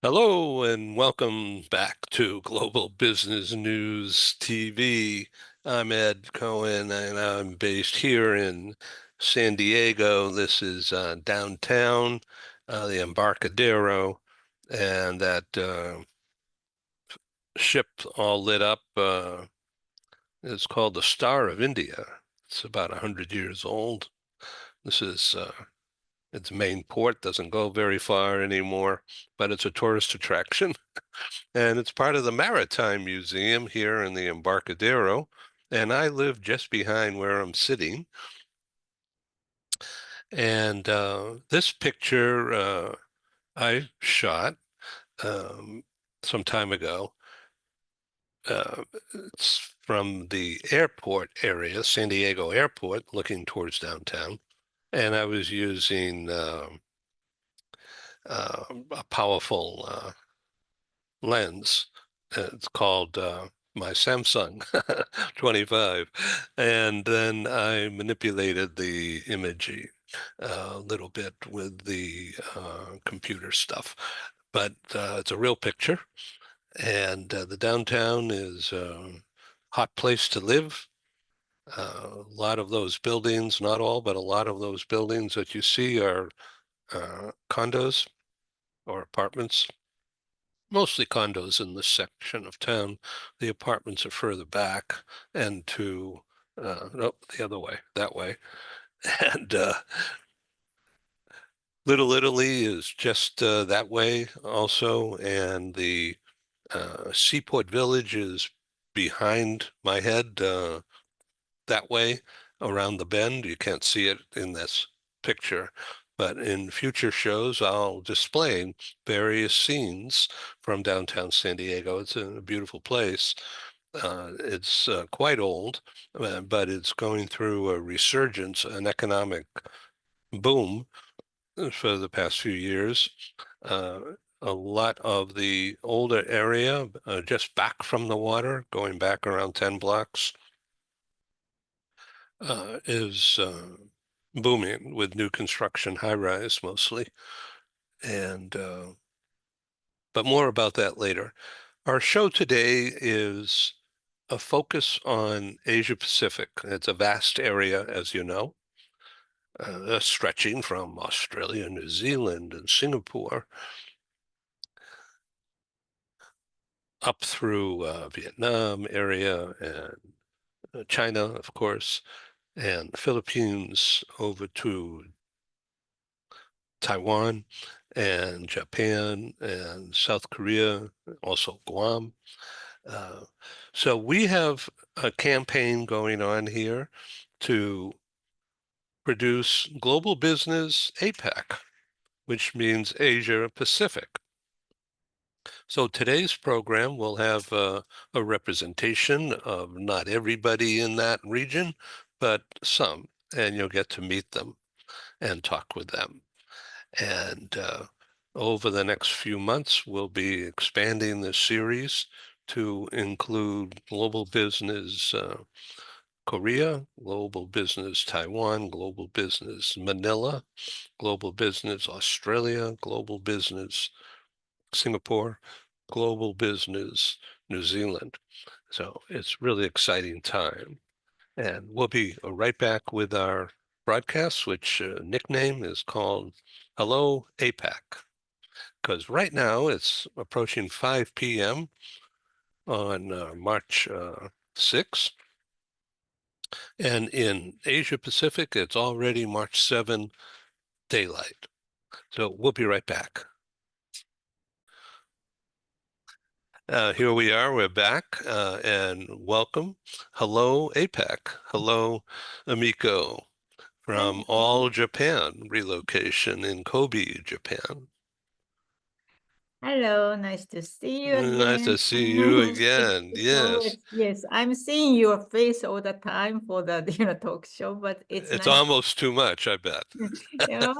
Hello and welcome back to Global Business News TV. I'm Ed Cohen and I'm based here in San Diego. This is downtown, the Embarcadero, and that ship all lit up is called the Star of India. It's about 100 years old. This is its main port, doesn't go very far anymore, but it's a tourist attraction. And it's part of the Maritime Museum here in the Embarcadero. And I live just behind where I'm sitting. And this picture I shot um, some time ago. Uh, it's from the airport area, San Diego Airport, looking towards downtown. And I was using a powerful lens. It's called my Samsung 25. And then I manipulated the image a little bit with the computer stuff. But it's a real picture. And the downtown is a hot place to live. A lot of those buildings, not all, but a lot of those buildings that you see are condos or apartments, mostly condos in this section of town. The apartments are further back and to no, the other way, that way. And Little Italy is just that way also. And the Seaport Village is behind my head that way around the bend. You can't see it in this picture. But in future shows, I'll display various scenes from downtown San Diego. It's a beautiful place. It's quite old, but it's going through a resurgence, an economic boom for the past few years. Uh, a lot of the older area, just back from the water, going back around 10 blocks, is booming with new construction, high rise mostly. And But more about that later. Our show today is a focus on Asia Pacific. It's a vast area, as you know, stretching from Australia, New Zealand, and Singapore up through Vietnam area and China, of course, and the Philippines over to Taiwan and Japan and South Korea, also Guam. Uh, so we have a campaign going on here to produce Global Business APAC, which means Asia Pacific. So today's program will have a representation of not everybody in that region, but some, and you'll get to meet them and talk with them. And over the next few months, we'll be expanding this series to include global business Korea, global business Taiwan, global business Manila, global business Australia, global business Singapore, global business New Zealand. So it's really exciting time. And we'll be right back with our broadcast, which nickname is called Hello APAC, because right now it's approaching 5 p.m. on March 6th. And in Asia Pacific, it's already March 7 daylight. So we'll be right back. Here we are, we're back, and welcome. Hello, APAC. Hello, Amico from Hello. All Japan relocation in Kobe, Japan. Hello, nice to see you Nice to again. see you It's, again. it's Yes, always, yes, I'm seeing your face all the time for the, talk show, but it's it's nice. almost too much, I bet. Yeah,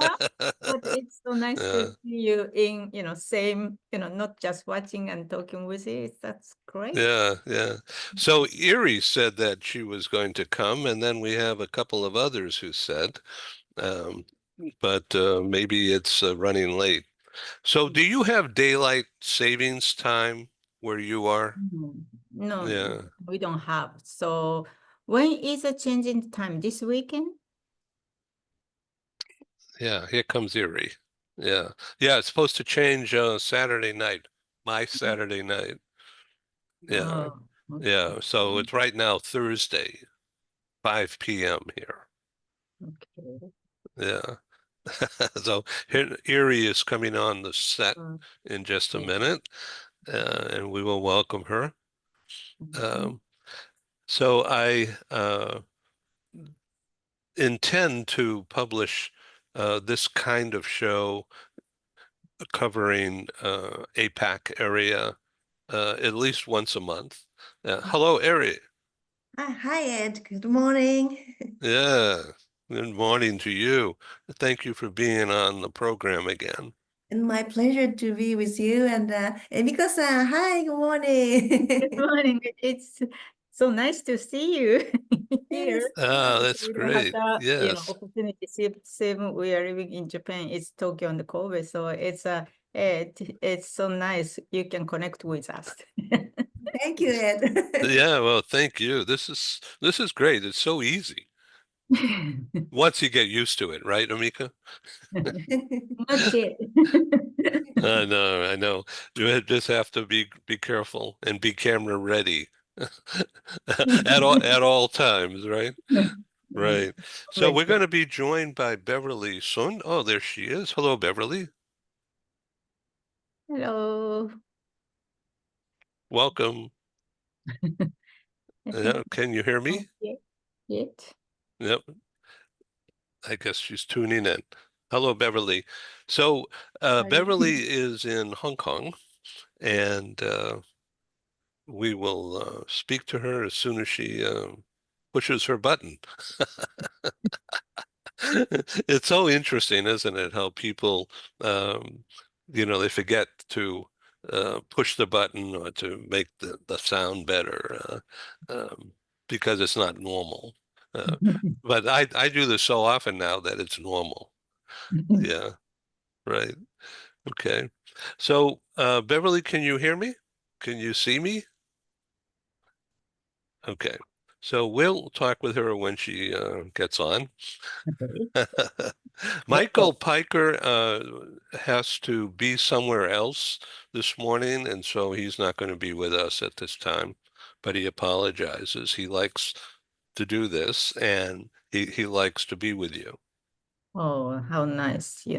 but it's so nice to Yeah, see you in, same, not just watching and talking with you. That's great. yeah, yeah. So Erie said that she was going to come, and then we have a couple of others who said, um, but maybe it's running late. So do you have daylight savings time where you are? Mm. No, Yeah. we don't have. So when is the changing time? This weekend? Yeah, here comes Erie. Yeah. Yeah, it's supposed to change Saturday night, my Saturday night. Yeah. Oh, okay. Yeah. So it's right now Thursday, 5 p.m. here. Okay. Yeah. So here, Erie is coming on the set Uh, in just a yeah. minute, and we will welcome her. Mhm. Um, so I intend to publish this kind of show covering APAC area at least once a month. Hello, Ari. Hi, Ed. Good morning. Yeah. Good morning to you. Thank you for being on the program again. And my pleasure to be with you. And because hi, good Good morning. morning. It's so nice to see you Yes. here. Ah, that's We don't have great. that, Yes. opportunity. Same we are living in Japan. It's Tokyo and Kobe, so it's so nice. You can connect with us. Thank you, Ed. Yeah, well, thank you. This is great. It's so easy once you get used to it, right, Amika? Not yet. I know, I know. You just have to be careful and be camera ready at all times, right? Right. So we're going Okay. to be joined by Beverly Sun. Oh, there she is. Hello, Beverly. Hello. Welcome. I think Yeah, can you hear not me? yet. Yep. I guess she's tuning in. Hello, Beverly. So Are you? Beverly is in Hong Kong, and we will speak to her as soon as she pushes her button. It's so interesting, isn't it? How people, um, they forget to push the button or to make the sound better because it's not normal. Uh, but I do this so often now that it's normal. Yeah, right. Okay. So, Beverly, can you hear me? Can you see me? Okay. So we'll talk with her when she gets on. Okay. Michael Piker has to be somewhere else this morning, and so he's not going to be with us at this time, but he apologizes. He likes to do this, and he likes to be with you. Oh, how nice. He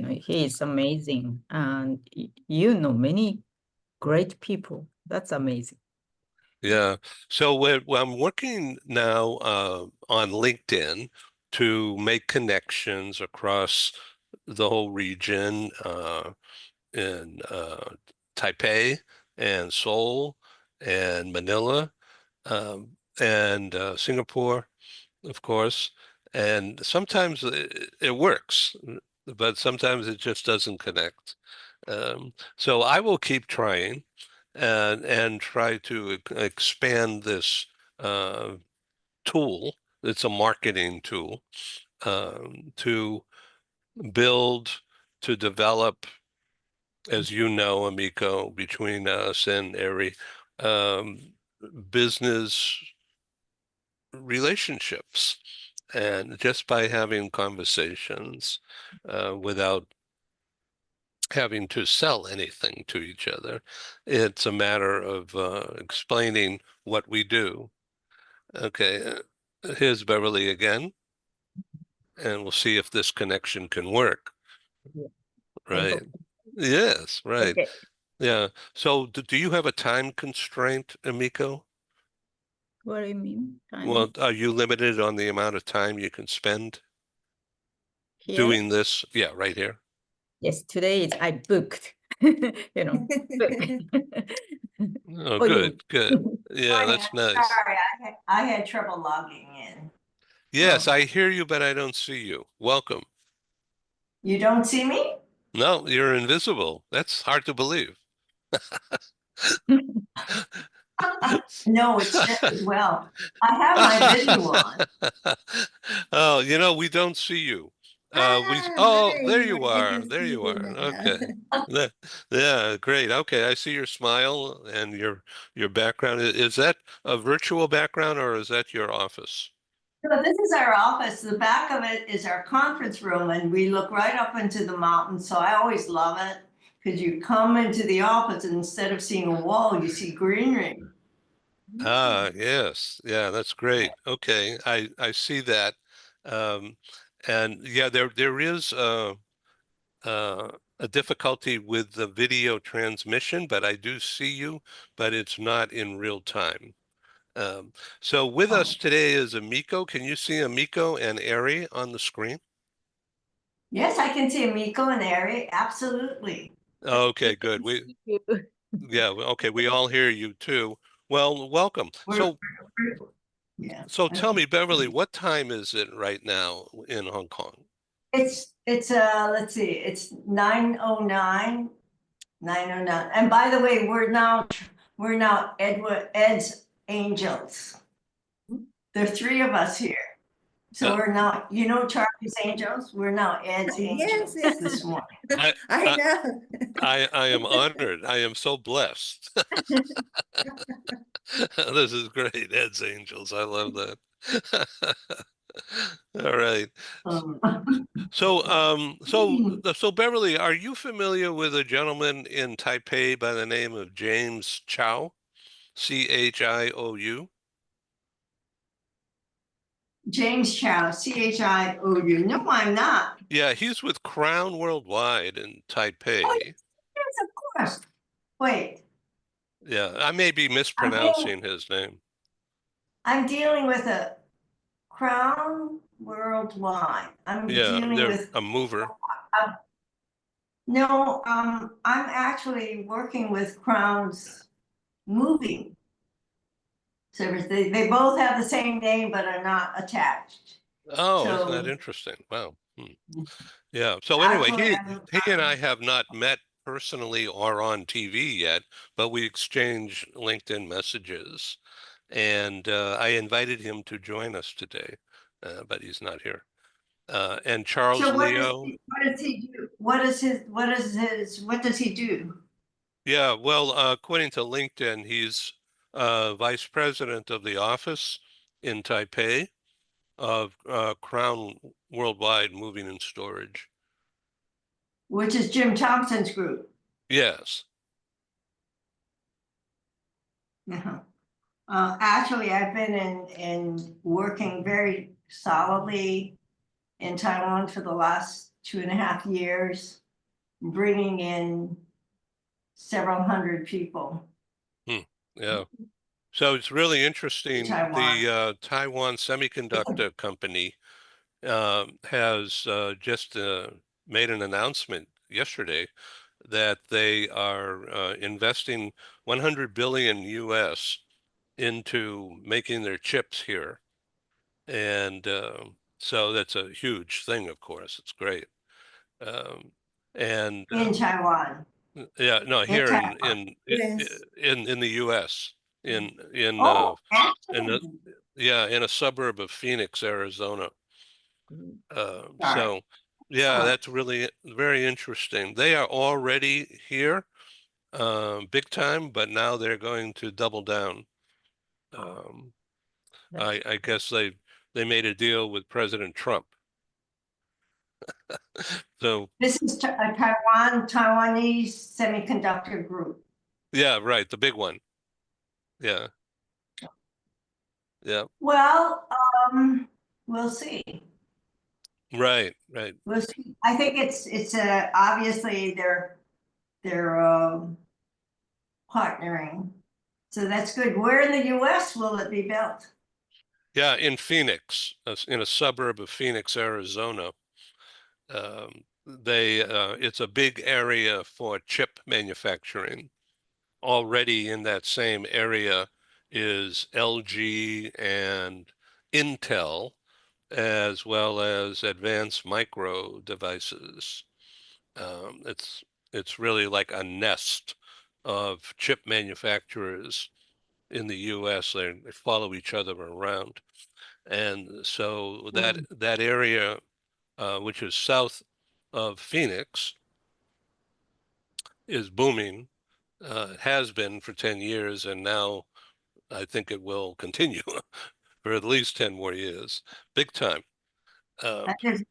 is amazing. And you know many great people. That's amazing. Yeah. So I'm working now on LinkedIn to make connections across the whole region. In Taipei and Seoul and Manila and Singapore, of course. And sometimes it works, but sometimes it just doesn't connect. So I will keep trying and try to expand this uh, tool. It's a marketing tool to build, to develop as you know, Amico, between us and Eri, um, business relationships. And just by having conversations without having to sell anything to each other, it's a matter of explaining what we do. Okay, here's Beverly again, and we'll see if this connection can work. Yeah, I Right. hope. Yes, right. Okay. Yeah. So do you have a time constraint, Amico? What do you mean? Well, Time are you limited on the amount of time you can spend here? doing this? Yeah, right here. Yes, today is I booked. Book. Oh, For you. good, good. Yeah, Morning. that's I'm nice. sorry. I had trouble logging in. Yes, Oh. I hear you, but I don't see you. Welcome. You don't see me? No, you're invisible. That's hard to believe. No, it's well. I have my video on. Oh, we don't see you. Oh, there Hi, you I are. can There see you you are. now. Okay. That- Yeah, great. Okay, I see your smile and your background. Is that a virtual background or is that your office? So this is our office. The back of it is our conference room, and we look right up into the mountains. So I always love it because you come into the office and instead of seeing a wall, you see greenery. Ah, yes. Yeah, that's great. Okay, I see that. Um, and yeah, there is a difficulty with the video transmission, but I do see you, but it's not in real time. So with Oh, us today is Amiko. Can you see Amiko and Ari on the screen? yes, I can see Miko and Ari. Absolutely. Okay, We good. can see you. Okay, we all hear you too. Well, welcome. We're, yeah. So tell Okay. me, Beverly, what time is it right now in Hong Kong? It's let's see, it's 9:09, 9:09. And by the way, we're now Ed's Angels. There are three of us here. So Uh, we're now, Charlie's Angels, we're now Ed's Yes, Angels yes. this morning. I, I I know. I am honored. I am so blessed. This is great. Ed's Angels. I love that. All right. Um, So Beverly, are you familiar with a gentleman in Taipei by the name of James Chow? Chiou? James Chow, Chiou. No, I'm not. Yeah, he's with Crown Worldwide in Oh, Taipei. yes, of course. Wait, Yeah, I may be I'm dealing, mispronouncing his name. I'm dealing with a Crown Worldwide. I'm Yeah, dealing they're with, a mover. uh, no, I'm actually working with Crown's moving service. They both have the same name, but are not attached. Oh, isn't that So interesting? Wow. Yeah. So anyway, actually, he and I have not met personally or on TV yet, but we exchange LinkedIn messages, and I invited him to join us today, but he's not here. And Charles so Leo. what does he do? What does he do? Yeah, well, according to LinkedIn, he's vice president of the office in Taipei of Crown Worldwide Moving and Storage. Which is Jim Thompson's group. Yes. Uh-huh. Actually, I've been in working very solidly in Taiwan for the last 2.5 years, bringing in several hundred people Hmm. Yeah. So it's really to interesting. Taiwan. The Taiwan Semiconductor Company has just made an announcement yesterday that they are investing 100 billion US into making their chips here. And so that's a huge thing, of course. It's great. Um, and In Taiwan. yeah, no, In here Taiwan. Yes. in the U.S. Oh, in a, actually, yeah, in a suburb of Phoenix, Arizona. sorry. So yeah, Excellent. that's really very interesting. They are already here, big time, but now they're going to double down. Um, That's I guess they made a deal with President Trump. So This is a Taiwanese semiconductor group. yeah, right, the big one. Yeah, yeah, Well, we'll see. right, right. We'll see. I think it's obviously they're partnering. So that's good. Where in the US will it be built? Yeah, in Phoenix, in a suburb of Phoenix, Arizona. It's a big area for chip manufacturing. Already in that same area is LG and Intel, as well as Advanced Micro Devices. It's really like a nest of chip manufacturers in the US. They follow each other around. And so that area which is south of Phoenix, is booming. Has been for 10 years, and now I think it will continue for at least 10 more years. Big time. That is-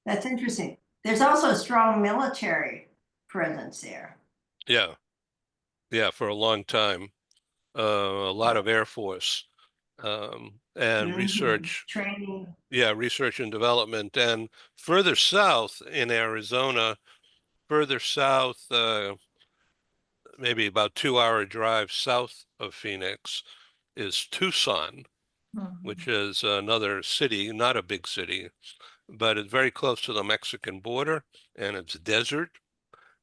That's interesting. There's also a strong military presence there. Yeah, yeah, for a long time. A lot of Air Force and Mhm. research. Training. Yeah, research and development. And further south in Arizona, further south, maybe about 2 hour drive south of Phoenix, is Tucson, which is another city, not a big city, but it's very close to the Mexican border, and it's desert.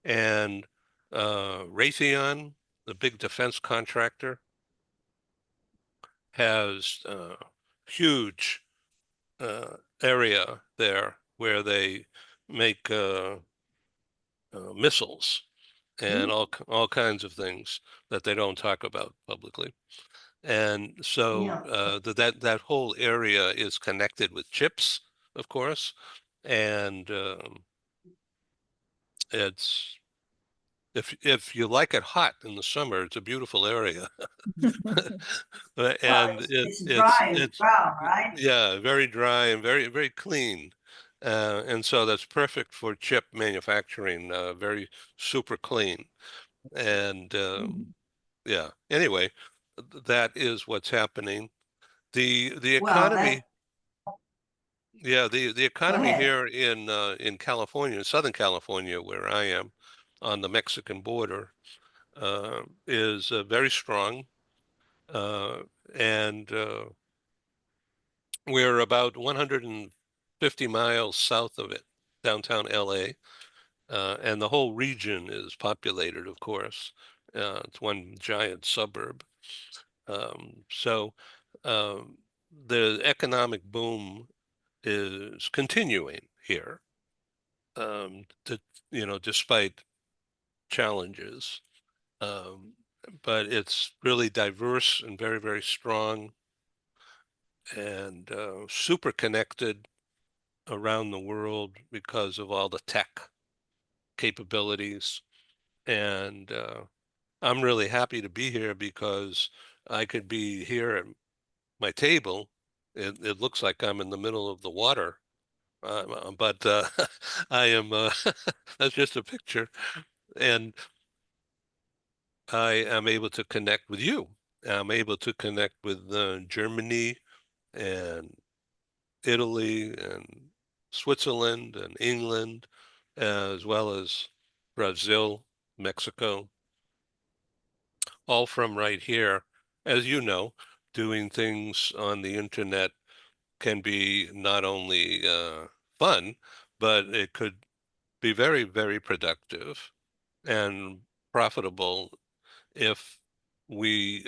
And Raytheon, the big defense contractor, has huge area there where they make missiles and all kinds of things that they don't talk about publicly. And so Yeah. that whole area is connected with chips, of course, and it's if you like it hot in the summer, it's a beautiful area. Well, And it's dry as it's well, right? yeah, very dry and very clean. And so that's perfect for chip manufacturing, very super clean. And yeah, anyway, that is what's happening. The Well, that, economy, yeah, the go economy ahead. here in California, Southern California, where I am, on the Mexican border, is very strong. Uh, and we're about 150 miles south of it, downtown LA. And the whole region is populated, of course. It's one giant suburb. So the economic boom is continuing here, to, despite challenges. Um, but it's really diverse and very strong and super connected around the world because of all the tech capabilities. And I'm really happy to be here because I could be here at my table. It looks like I'm in the middle of the water, but I am, that's just a picture. And I am able to connect with you. I'm able to connect with Germany and Italy and Switzerland and England, as well as Brazil, Mexico, all from right here. As you know, doing things on the internet can be not only fun, but it could be very productive and profitable if we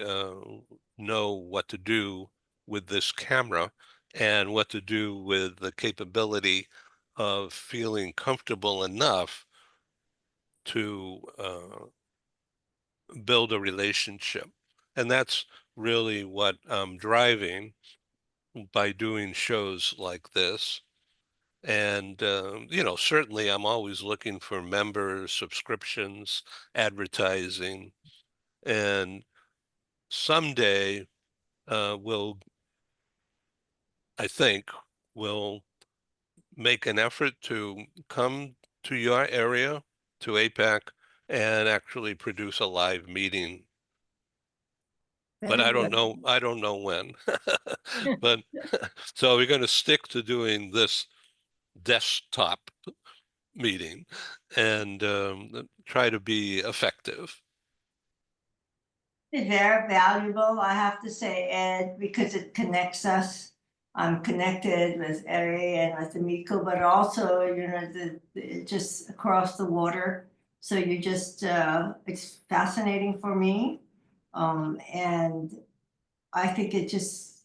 know what to do with this camera and what to do with the capability of feeling comfortable enough to build a relationship. And that's really what I'm driving by doing shows like this. And, certainly I'm always looking for members, subscriptions, advertising, and someday we'll, I think, will make an effort to come to your area, to APAC, and actually produce a live meeting. But Very good. I don't know when. But so we're going to stick to doing this desktop meeting and try to be effective. It's very valuable, I have to say, Ed, because it connects us. I'm connected with Eri and with Amiko, but also, just across the water. So you just, it's fascinating for me. And I think it just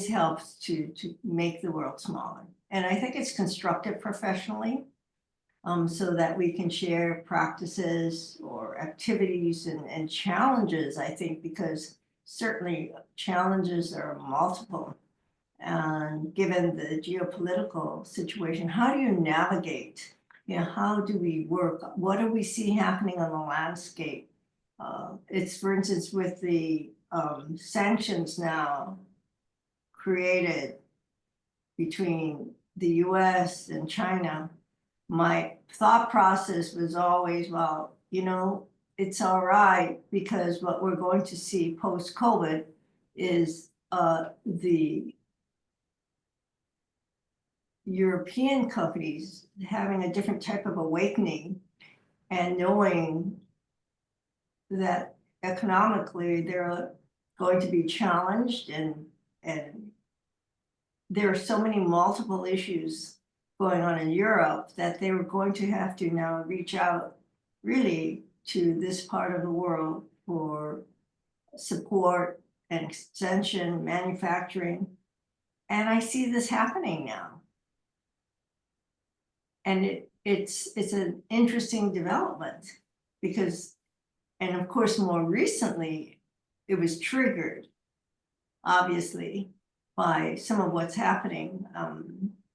helps to make the world smaller. And I think it's constructive professionally. So that we can share practices or activities and challenges, I think, because certainly challenges are multiple. And given the geopolitical situation, how do you navigate? How do we work? What do we see happening on the landscape? It's, for instance, with the sanctions now created between the US and China, my thought process was always, well, it's all right, because what we're going to see post-COVID is the European companies having a different type of awakening and knowing that economically they're going to be challenged, and there are so many multiple issues going on in Europe that they were going to have to now reach out really to this part of the world for support and extension, manufacturing. And I see this happening now. And it's an interesting development because, and of course, more recently, it was triggered, obviously, by some of what's happening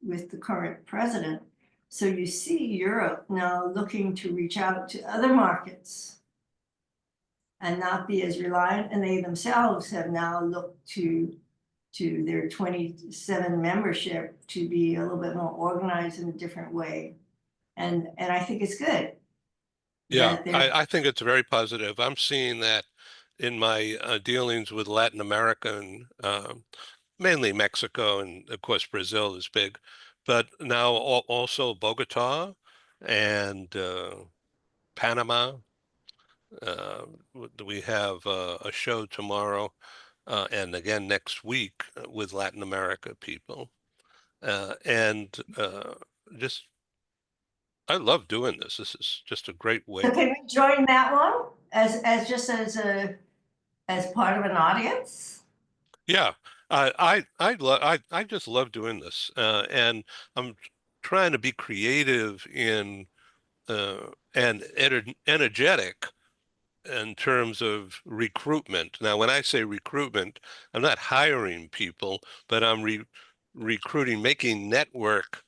with the current president. So you see Europe now looking to reach out to other markets and not be as reliant, and they themselves have now looked to their 27 membership to be a little bit more organized in a different way. And I think it's good. Yeah, that they're- I think it's very positive. I'm seeing that in my dealings with Latin America and mainly Mexico, and of course Brazil is big, but now also Bogota and Panama. We have a show tomorrow and again next week with Latin America people. And just, I love doing this. This is just a great way. So can we join that one as part of an audience? Yeah, I just love doing this, and I'm trying to be creative in and energetic in terms of recruitment. Now, when I say recruitment, I'm not hiring people, but I'm recruiting, making network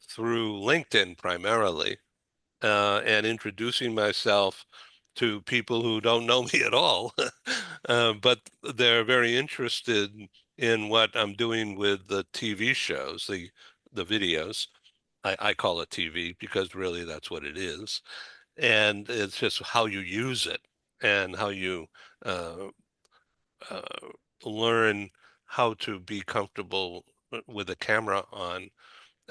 through LinkedIn primarily, and introducing myself to people who don't know me at all, but they're very interested in what I'm doing with the TV shows, the videos. I call it TV because really that's what it is. And it's just how you use it and how you uh, uh, learn how to be comfortable with the camera on.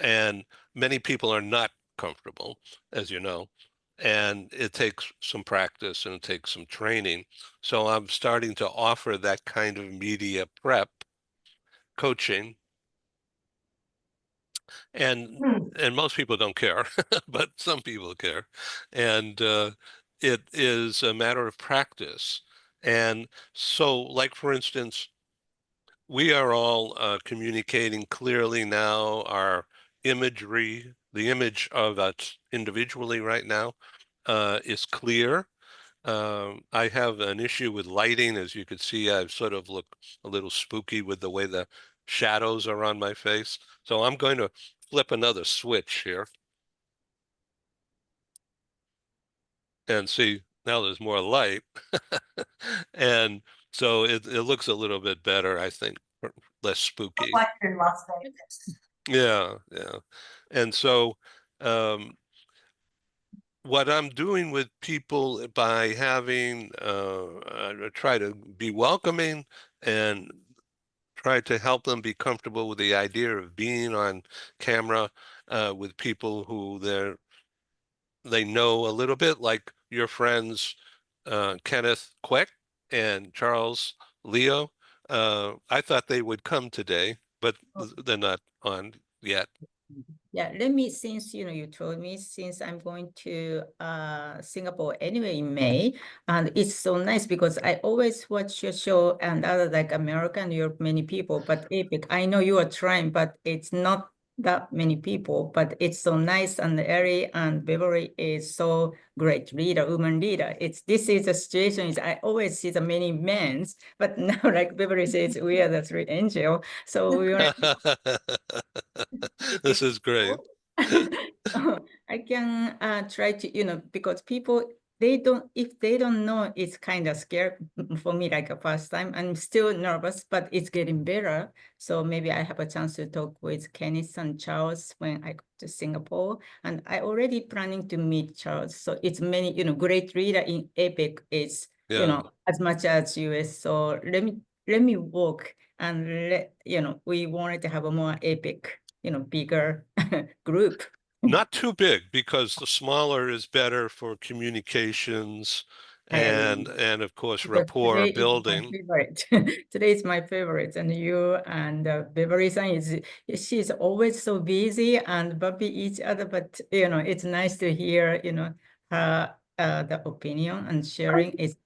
And many people are not comfortable, as you know, and it takes some practice and it takes some training. So I'm starting to offer that kind of media prep coaching, and most people don't care, but some people care, and it is a matter of practice. And so, like for instance, we are all communicating clearly now. Our imagery, the image of us individually right now, is clear. I have an issue with lighting. As you can see, I sort of look a little spooky with the way the shadows are on my face. So I'm going to flip another switch here and see, now there's more light. And so it looks a little bit better, I think, less spooky. Like you're in Las Vegas. Yeah, yeah. And so what I'm doing with people by having I try to be welcoming and try to help them be comfortable with the idea of being on camera with people who they know a little bit, like your friends Kenneth Quick and Charles Leo. I thought they would come today, but they're not on yet. Yeah, let me, since you told me, since I'm going to Singapore anyway in May, and it's so nice because I always watch your show and other like American, Europe, many people, but Apac, I know you are trying, but it's not that many people, but it's so nice and airy, and Beverly is so great leader, woman leader. This is the situation is I always see the many men's, but now like Beverly says, we are the three angel. So we want This is great. I can try to, because people, if they don't know, it's kind of scary for me, like a first time. I'm still nervous, but it's getting better. So maybe I have a chance to talk with Kenneth and Charles when I go to Singapore. And I already planning to meet Charles. So it's many, great leader in APEC is, Yeah. as much as US. So let me walk and we wanted to have a more APEC, bigger group. Not too big, because the smaller is better for communications I agree. and of course Because rapport today is my building. favorite. Today is my favorite, and you and Beverly-san she's always so busy and bumpy each other, but it's nice to hear her the opinion and sharing is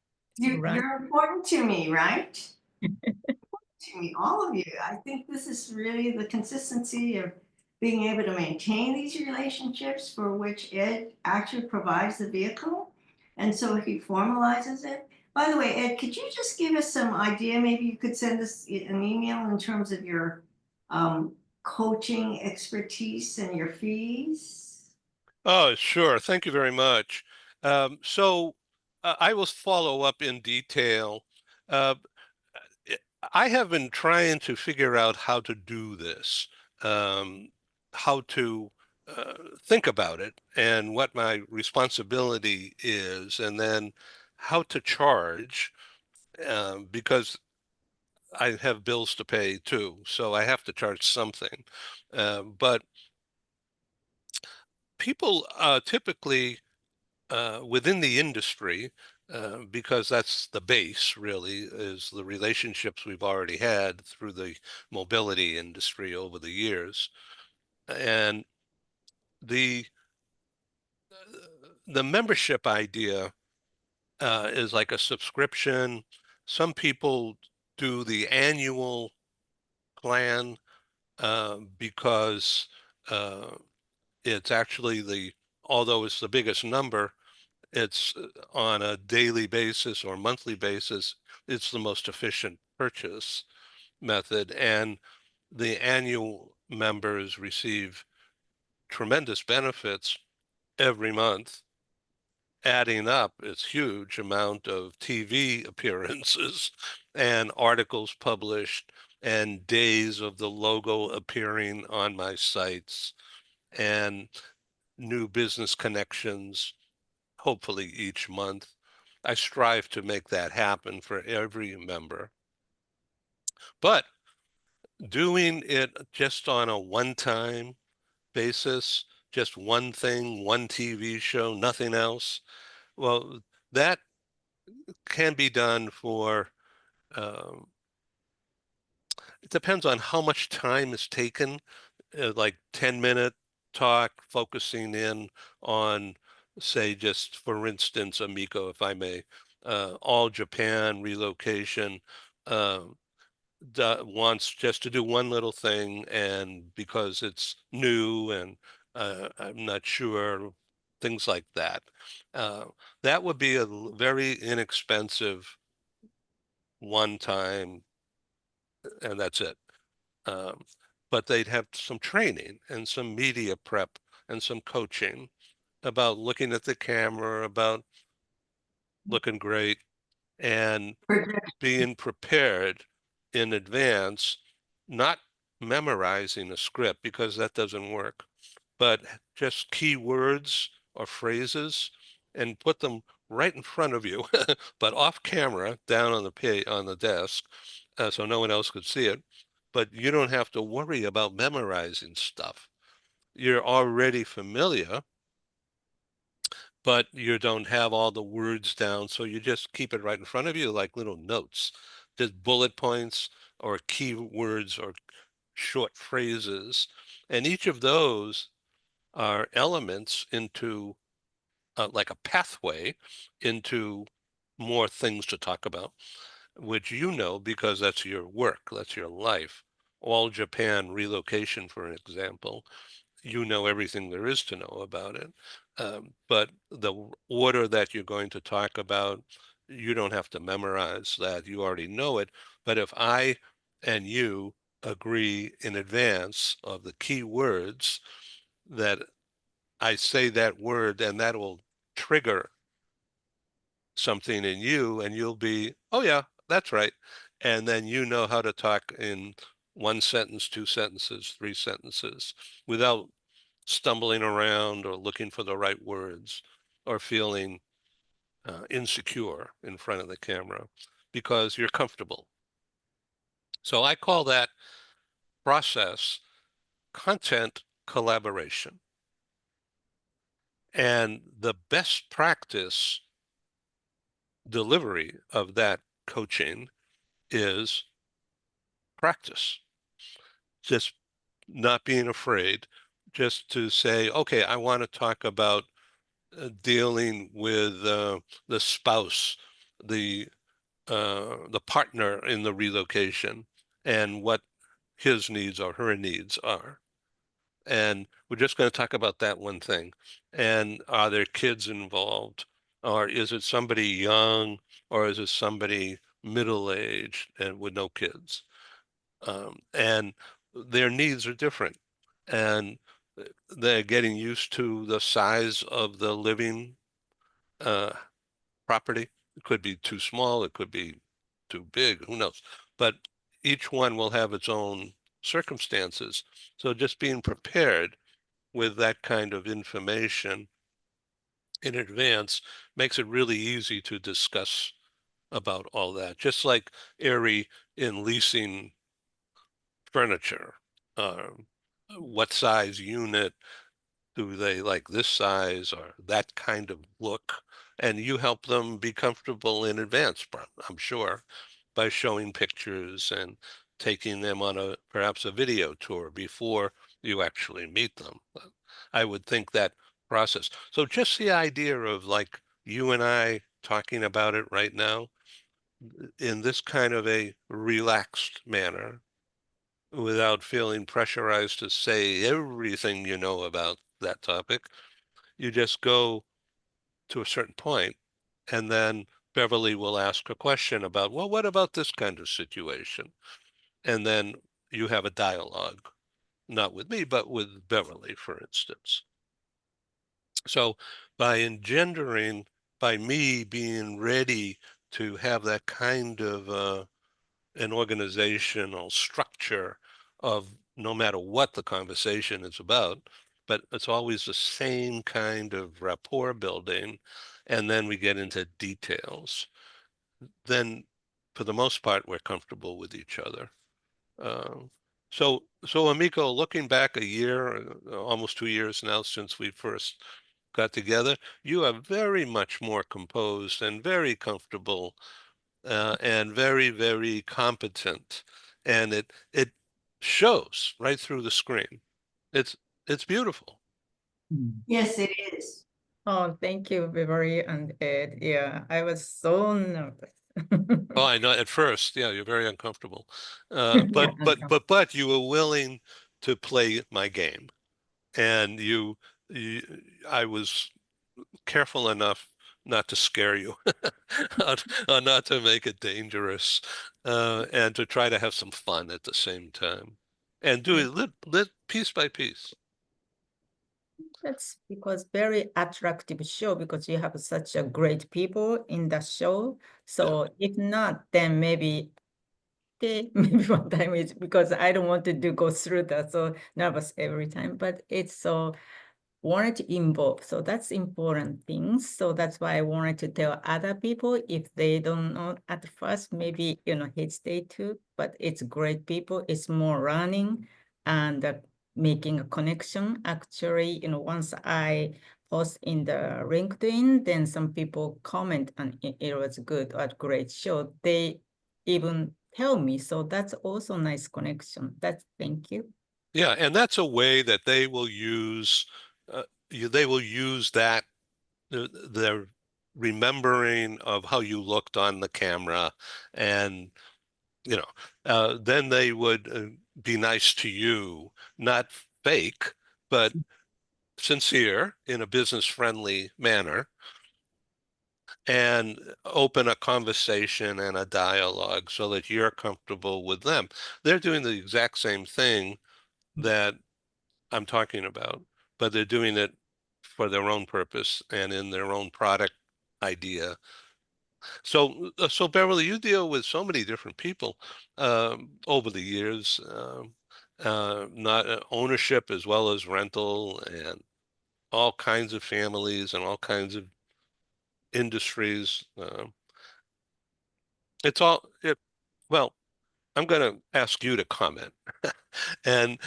right. You're important to me, right? To me, all of you. I think this is really the consistency of being able to maintain these relationships for which Ed actually provides the vehicle. And so he formalizes it. By the way, Ed, could you just give us some idea? Maybe you could send us an email in terms of your coaching expertise and your fees. Oh, sure. Thank you very much. So I will follow up in detail. Uh, I have been trying to figure out how to do this, how to think about it and what my responsibility is, and then how to charge, because I have bills to pay too, so I have to charge something. But people typically within the industry, because that's the base really, is the relationships we've already had through the mobility industry over the years. And the the membership idea is like a subscription. Some people do the annual plan because uh, it's actually although it's the biggest number, it's on a daily basis or monthly basis, it's the most efficient purchase method. And the annual members receive tremendous benefits every month. Adding up, it's huge amount of TV appearances and articles published and days of the logo appearing on my sites and new business connections, hopefully each month. I strive to make that happen for every member. But doing it just on a one-time basis, just one thing, one TV show, nothing else, well, that can be done for, um, it depends on how much time is taken, like 10-minute talk, focusing in on, say, just for instance, Amico, if I may, all Japan relocation, wants just to do one little thing, and because it's new and I'm not sure, things like that. Uh, that would be a very inexpensive one time, and that's it. Um, but they'd have some training and some media prep and some coaching about looking at the camera, about looking great, and being prepared in advance, not memorizing a script because that doesn't work, but just keywords or phrases and put them right in front of you, but off camera, down on the desk, so no one else could see it. But you don't have to worry about memorizing stuff. You're already familiar, but you don't have all the words down, so you just keep it right in front of you like little notes, just bullet points or keywords or short phrases. And each of those are elements into like a pathway into more things to talk about, which because that's your work, that's your life. all Japan relocation, for example, you know everything there is to know about it. But the order that you're going to talk about, you don't have to memorize that. You already know it. But if I and you agree in advance of the key words, that I say that word, and that will trigger something in you, and you'll be, oh yeah, that's right. And then you know how to talk in one sentence, two sentences, three sentences without stumbling around or looking for the right words or feeling insecure in front of the camera because you're comfortable. So I call that process content collaboration. And the best practice delivery of that coaching is practice. Just not being afraid, just to say, okay, I want to talk about dealing with the spouse, the partner in the relocation, and what his needs or her needs are. And we're just going to talk about that one thing. And are there kids involved? Or is it somebody young? Or is it somebody middle-aged and with no kids? And their needs are different. And they're getting used to the size of the living property. It could be too small, it could be too big, who knows? But each one will have its own circumstances. So just being prepared with that kind of information in advance makes it really easy to discuss about all that. Just like Ari in leasing furniture, what size unit, do they like this size or that kind of look? And you help them be comfortable in advance, I'm sure, by showing pictures and taking them on perhaps a video tour before you actually meet them. I would think that process. So just the idea of like you and I talking about it right now in this kind of a relaxed manner without feeling pressurized to say everything you know about that topic. You just go to a certain point, and then Beverly will ask a question about, well, what about this kind of situation? And then you have a dialogue, not with me, but with Beverly, for instance. So by me being ready to have that kind of an organizational structure of no matter what the conversation is about, but it's always the same kind of rapport building. And then we get into details. Then, for the most part, we're comfortable with each other. So Amico, looking back a year, almost 2 years now since we first got together, you are very much more composed and very comfortable and very, very competent. And it shows right through the screen. It's it's beautiful. Yes, it is. Oh, thank you, Beverly and Ed. Yeah, I was so nervous. Oh, I know at first, yeah, you're very uncomfortable. Yeah, But you were willing to play my game. And you I was careful enough not to scare you, or not to make it dangerous, and to try to have some fun at the same time, and do it lit piece by piece. That's because very attractive show because you have such a great people in the show. So if not, then maybe okay, maybe one time it's because I don't want to go through that so nervous every time. But it's so wanted to involve. So that's important things. So that's why I wanted to tell other people if they don't know at first, maybe, hesitate to, but it's great people. It's more running and making a connection. Actually, once I post in the LinkedIn, then some people comment and it was good or great show. They even tell me. So that's also nice connection. Thank you. Yeah, and that's a way that they will use. They will use that their remembering of how you looked on the camera, and then they would be nice to you, not fake, but sincere in a business-friendly manner, and open a conversation and a dialogue so that you're comfortable with them. They're doing the exact same thing that I'm talking about, but they're doing it for their own purpose and in their own product idea. So Beverly, you deal with so many different people over the years, not ownership as well as rental, and all kinds of families and all kinds of industries. It's all it. Well, I'm going to ask you to comment. And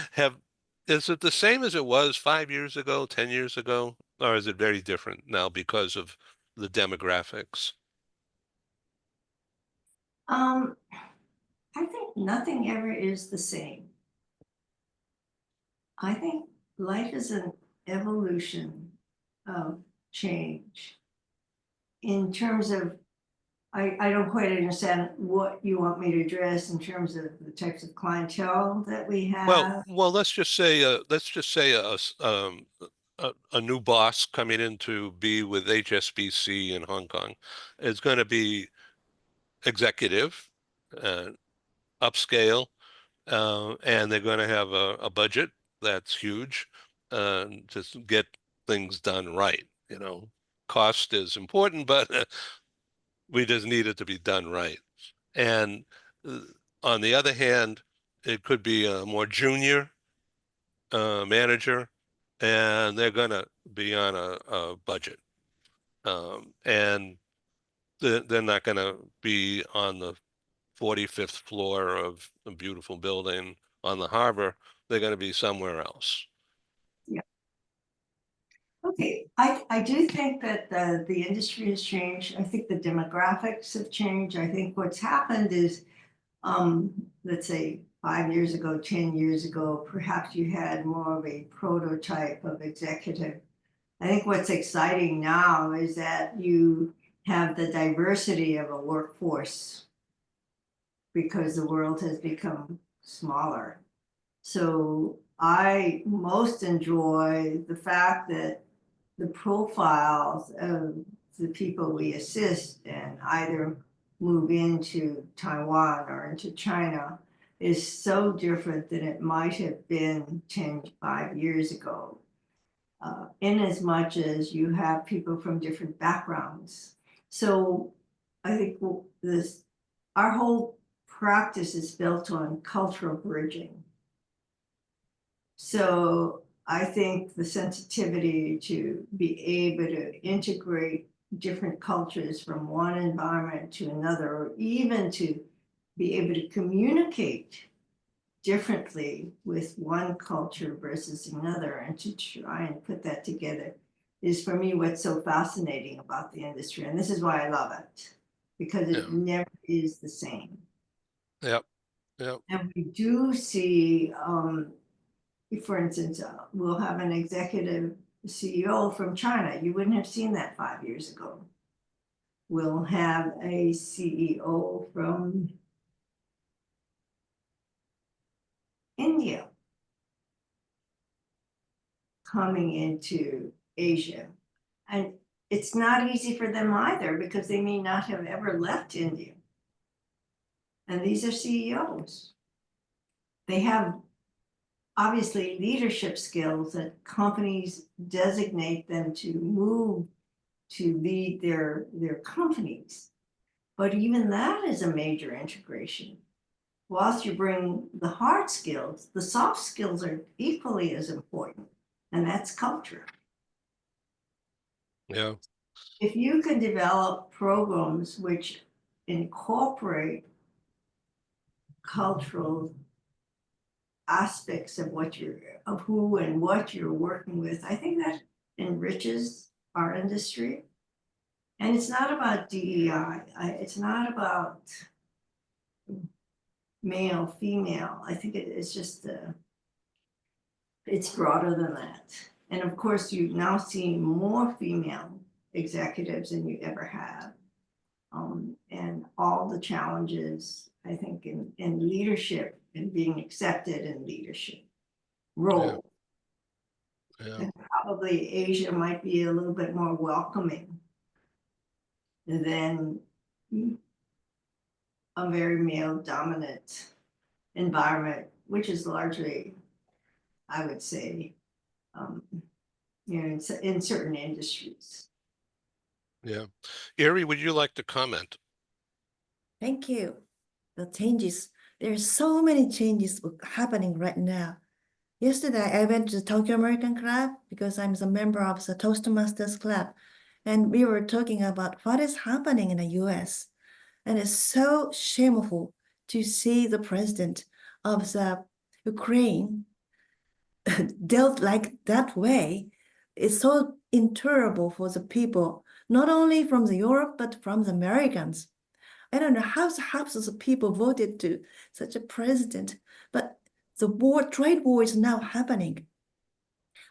is it the same as it was 5 years ago, 10 years ago, or is it very different now because of the demographics? I think nothing ever is the same. I think life is an evolution of change. In terms of, I don't quite understand what you want me to address in terms of the types of clientele that we have. Well, let's just say a new boss coming in to be with HSBC in Hong Kong is going to be executive, uh, upscale, and they're going to have a budget that's huge to get things done right. You know, cost is important, but we just need it to be done right. And uh, on the other hand, it could be a more junior manager, and they're going to be on a budget. And they're not going to be on the 45th floor of a beautiful building on the harbor. They're going to be somewhere else. Okay, I do think that the industry has changed. I think the demographics have changed. I think what's happened is, let's say 5 years ago, 10 years ago, perhaps you had more of a prototype of executive. I think what's exciting now is that you have the diversity of a workforce because the world has become smaller. So I most enjoy the fact that the profiles of the people we assist and either move into Taiwan or into China is so different than it might have been 5 years ago. In as much as you have people from different backgrounds. So I think our whole practice is built on cultural bridging. So I think the sensitivity to be able to integrate different cultures from one environment to another, or even to be able to communicate differently with one culture versus another, and to try and put that together is for me what's so fascinating about the industry. And this is why I love it, because it never is the same. Yep. Yep. And we do see, for instance, we'll have an executive CEO from China. You wouldn't have seen that 5 years ago. We'll have a CEO from India coming into Asia. And it's not easy for them either, because they may not have ever left India. And these are CEOs. They have obviously leadership skills that companies designate them to move to lead their companies. But even that is a major integration. Whilst you bring the hard skills, the soft skills are equally as important, and that's culture. Yeah. If you can develop programs which incorporate cultural aspects of who and what you're working with, I think that enriches our industry. And it's not about DEI. It's not about male, female. I think it's just it's broader than that. And of course, you now see more female executives than you ever have. And all the challenges, I think, in leadership and being accepted in leadership role. Yeah. And probably Asia might be a little bit more welcoming than a very male dominant environment, which is largely, I would say, in certain industries. Yeah. Erie, would you like to comment? Thank you. The changes, there are so many changes happening right now. Yesterday, I went to the Tokyo American Club because I'm a member of the Toastmasters Club. And we were talking about what is happening in the US. And it's so shameful to see the president of the Ukraine dealt like that way. It's so intolerable for the people, not only from the Europe, but from the Americans. I don't know how half of the people voted to such a president, but the trade war is now happening.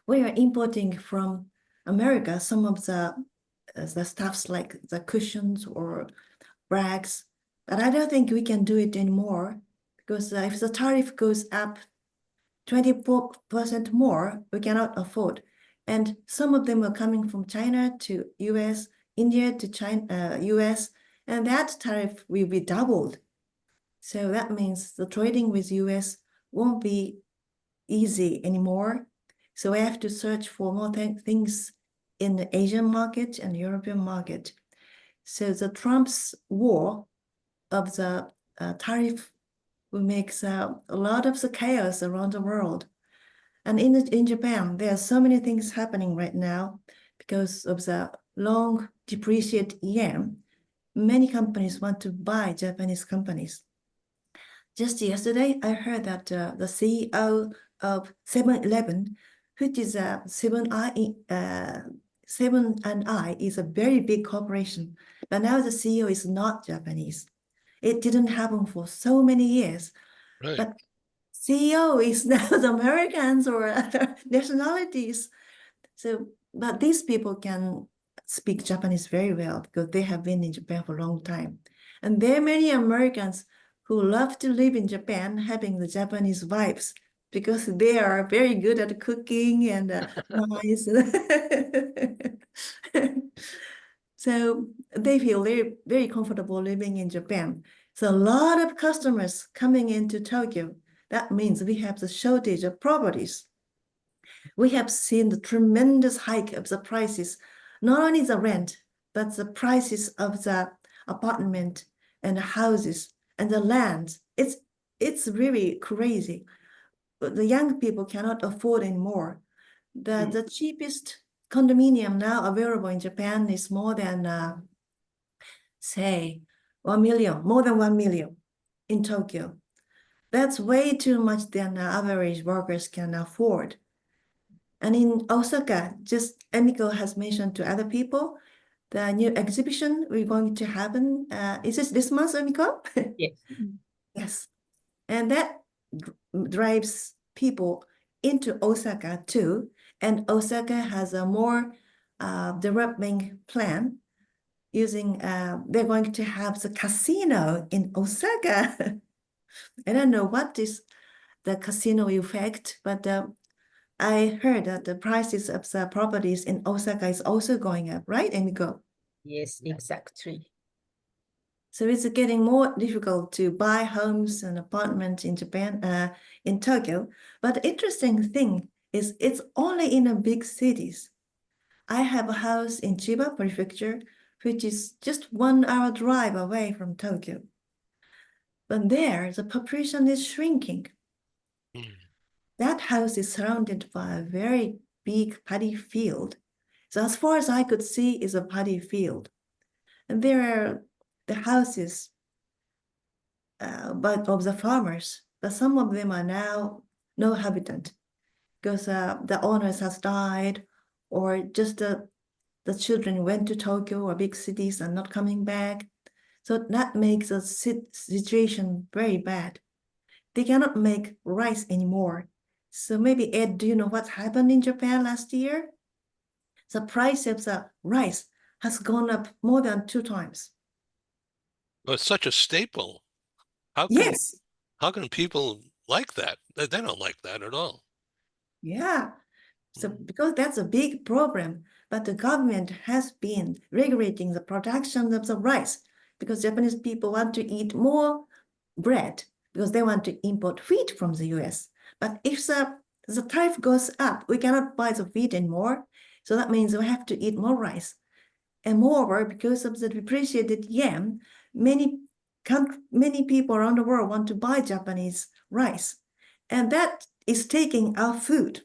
We are importing from America some of the stuffs like the cushions or rags, but I don't think we can do it anymore because if the tariff goes up 24% more, we cannot afford. And some of them are coming from China to US, India to China, US, and that tariff will be doubled. So that means the trading with US won't be easy anymore. So we have to search for more things in the Asian market and European market. So the Trump's war of the tariff will make a lot of the chaos around the world. And in Japan, there are so many things happening right now because of the long depreciated yen. Many companies want to buy Japanese companies. Just yesterday, I heard that the CEO of 7-Eleven, which is a 7&I is a very big corporation, but now the CEO is not Japanese. It didn't happen for so many years, Right. but CEO is now the Americans or other nationalities. So, but these people can speak Japanese very well because they have been in Japan for a long time. And there are many Americans who love to live in Japan having the Japanese vibes because they are very good at cooking and nice. So they feel very, very comfortable living in Japan. So a lot of customers coming into Tokyo. That means we have the shortage of properties. We have seen the tremendous hike of the prices, not only the rent, but the prices of the apartment and the houses and the land. It's really crazy. The young people cannot afford anymore. The cheapest condominium now available in Japan is more than, say, 1 million, more than 1 million in Tokyo. That's way too much than average workers can afford. And in Osaka, just Emiko has mentioned to other people, the new exhibition we're going to happen, is this month, Emiko? Yes. Yes. And that drives people into Osaka too. And Osaka has a more development plan using, they're going to have the casino in Osaka. I don't know what is the casino effect, but I heard that the prices of the properties in Osaka is also going up, right, Emiko? Yes, exactly. So it's getting more difficult to buy homes and apartments in Japan, in Tokyo. But the interesting thing is it's only in the big cities. I have a house in Chiba Prefecture, which is just 1 hour drive away from Tokyo. But there, the population is shrinking. Mm. That house is surrounded by a very big paddy field. So as far as I could see is a paddy field. And there are the houses but of the farmers, but some of them are now no habitant because the owners has died or just the children went to Tokyo or big cities and not coming back. So that makes the situation very bad. They cannot make rice anymore. So maybe Ed, do you know what happened in Japan last year? The price of the rice has gone up more than 2 times. Well, it's such a staple. How can Yes. how can people like that. They don't like that at all. Yeah. So Mhm. because that's a big problem, but the government has been regulating the production of the rice because Japanese people want to eat more bread because they want to import wheat from the US. But if the tariff goes up, we cannot buy the wheat anymore. So that means we have to eat more rice. And moreover, because of the depreciated yen, many people around the world want to buy Japanese rice. And that is taking our food.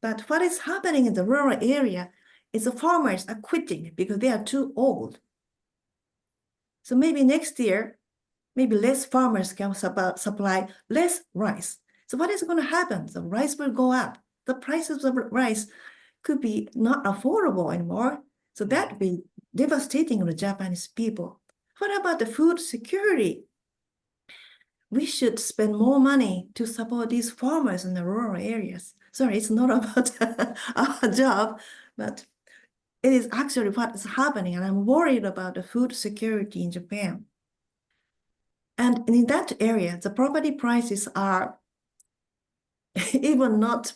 But what is happening in the rural area is the farmers are quitting because they are too old. So maybe next year, maybe less farmers can supply less rice. So what is going to happen? The rice will go up. The prices of rice could be not affordable anymore. So that would be devastating to the Japanese people. What about the food security? We should spend more money to support these farmers in the rural areas. Sorry, it's not about our job, but it is actually what is happening, and I'm worried about the food security in Japan. And in that area, the property prices are even not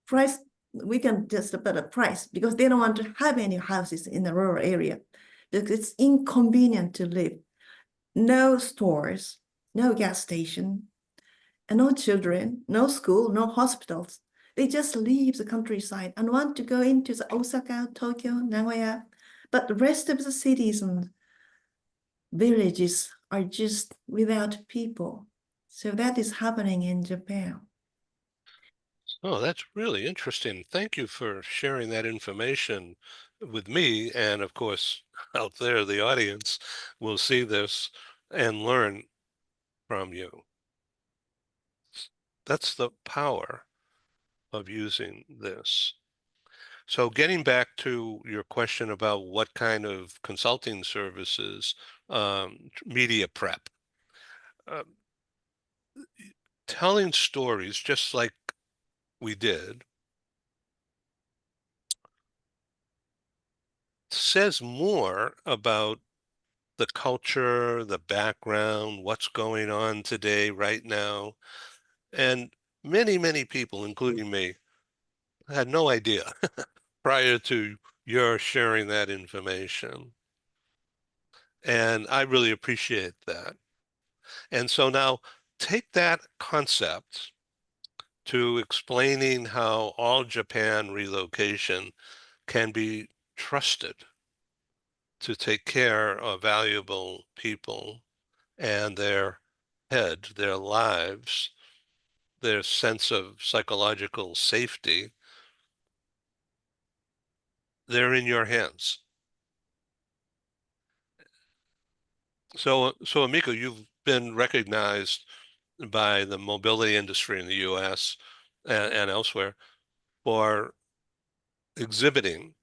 priced, we can just put a price because they don't want to have any houses in the rural area because it's inconvenient to live. No stores, no gas station, and no children, no school, no hospitals. They just leave the countryside and want to go into the Osaka, Tokyo, Nagoya, but the rest of the cities and villages are just without people. So that is happening in Japan. Oh, that's really interesting. Thank you for sharing that information with me. And of course, out there, the audience will see this and learn from you. That's the power of using this. So getting back to your question about what kind of consulting services, media prep, uh, telling stories just like we did says more about the culture, the background, what's going on today, right now. And many people, including me, had no idea prior to your sharing that information. And I really appreciate that. And so now take that concept to explaining how all Japan relocation can be trusted to take care of valuable people and their head, their lives, their sense of psychological safety. They're in your hands. So Amiko, you've been recognized by the mobility industry in the US and elsewhere for exhibiting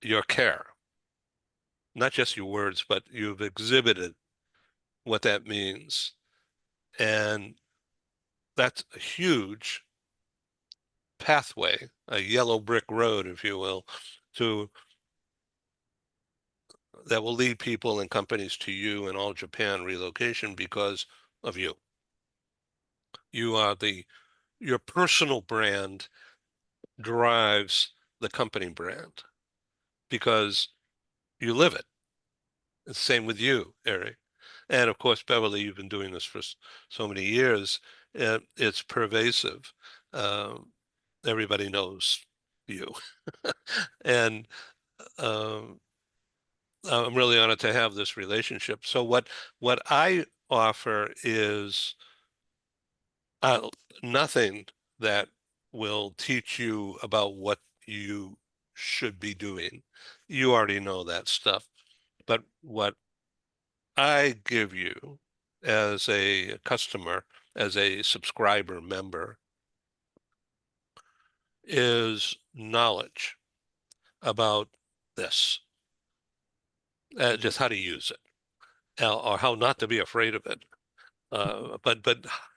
your care, not just your words, but you've exhibited what that means. And that's a huge pathway, a yellow brick road, if you will, to that will lead people and companies to you and all Japan relocation because of you. You are your personal brand drives the company brand because you live it. It's the same with you, Eric. And of course, Beverly, you've been doing this for so many years. It's pervasive. Um, Everybody knows you. And um, I'm really honored to have this relationship. So what I offer is uh, nothing that will teach you about what you should be doing. You already know that stuff. But what I give you as a customer, as a subscriber member, is knowledge about this, just how to use it, or how not to be afraid of it. But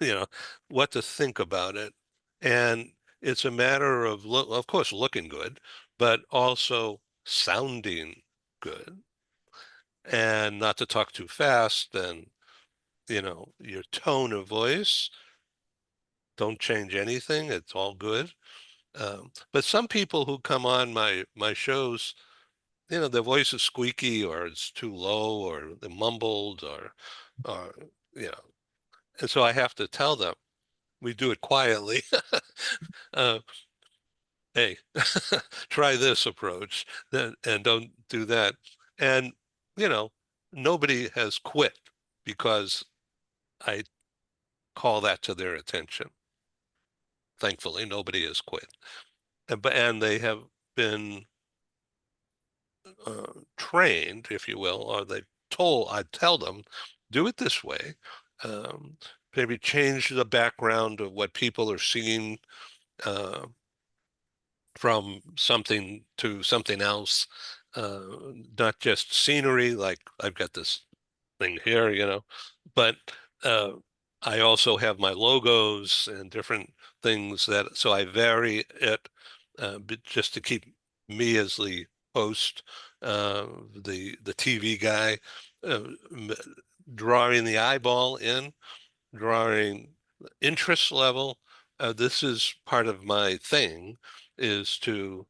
you know what to think about it, and it's a matter of of course looking good, but also sounding good, and not to talk too fast and you know, your tone of voice. Don't change anything. It's all good. But some people who come on my shows, you know, their voice is squeaky or it's too low or they're mumbled or you know, and so I have to tell them. We do it quietly. uh, hey, try this approach, then and don't do that. And you know, nobody has quit because I call that to their attention. Thankfully, nobody has quit, and they have been trained, if you will, or they told, I tell them, do it this way. Um, Maybe change the background of what people are seeing uh, from something to something else, uh, not just scenery, like I've got this thing here, you know, but uh, I also have my logos and different things that, so I vary it just to keep me as the host, the TV guy, uh, drawing the eyeball in, drawing interest level. This is part of my thing, is to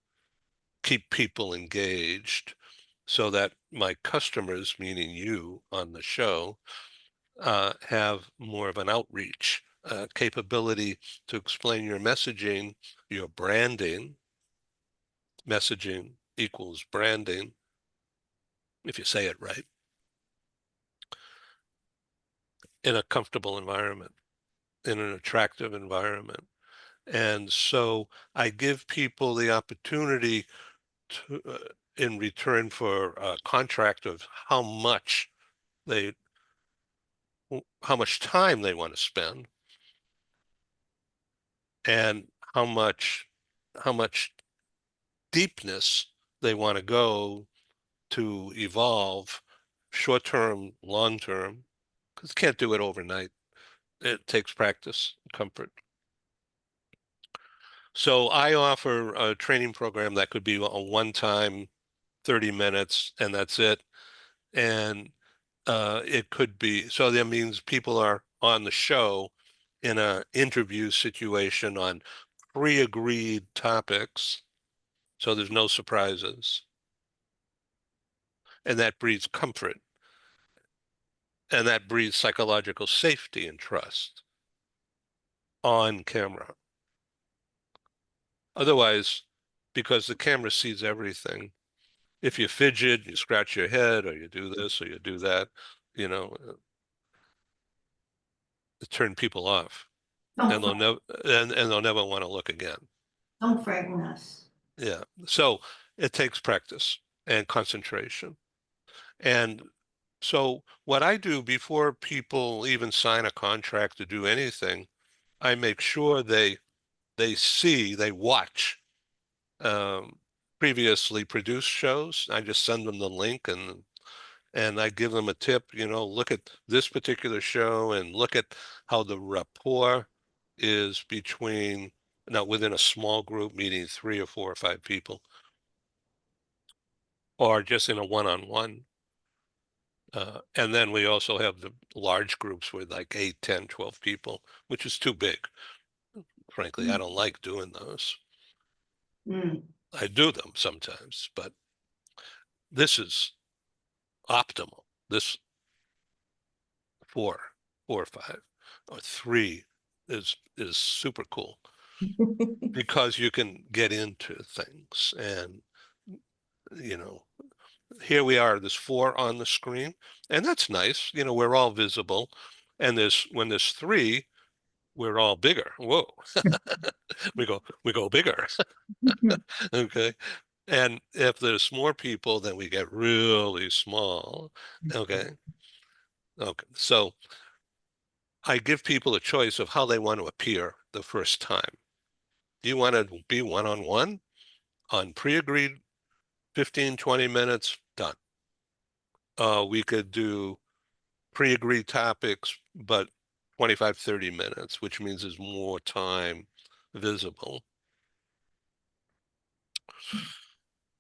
keep people engaged so that my customers, meaning you on the show, have more of an outreach capability to explain your messaging, your branding. Messaging equals branding, if you say it right, in a comfortable environment, in an attractive environment. And so I give people the opportunity to, in return for a contract of they, how much time they want to spend, and how much deepness they want to go to evolve, short term, long term, because you can't do it overnight. It takes practice, comfort. So I offer a training program that could be a one-time 30 minutes and that's it. And it could be, so that means people are on the show in an interview situation on pre-agreed topics. So there's no surprises. And that breeds comfort. And that breeds psychological safety and trust on camera. Otherwise, because the camera sees everything, if you fidget, you scratch your head, or you do this, or you do that, you know, it turn people off, and Don't, they'll never want to look again. don't frighten us. Yeah. So it takes practice and concentration. And so what I do before people even sign a contract to do anything, I make sure they watch um, previously produced shows. I just send them the link and I give them a tip, you know, look at this particular show and look at how the rapport is between, now within a small group, meaning 3 or 4 or 5 people, or just in a one-on-one. And then we also have the large groups with like 8, 10, 12 people, which is too big. Frankly, I don't like doing those. Mm. I do them sometimes, but this is optimal. This 4, 4 or 5 or 3 is super cool because you can get into things and you know, here we are, there's 4 on the screen, and that's nice. You know, we're all visible, and when there's 3, we're all bigger. Whoa, we go bigger. Okay. And if there's more people, then we get really small. Okay. Okay. So I give people a choice of how they want to appear the first time. Do you want to be one-on-one on pre-agreed 15, 20 minutes? Done. We could do pre-agreed topics, but 25, 30 minutes, which means there's more time visible.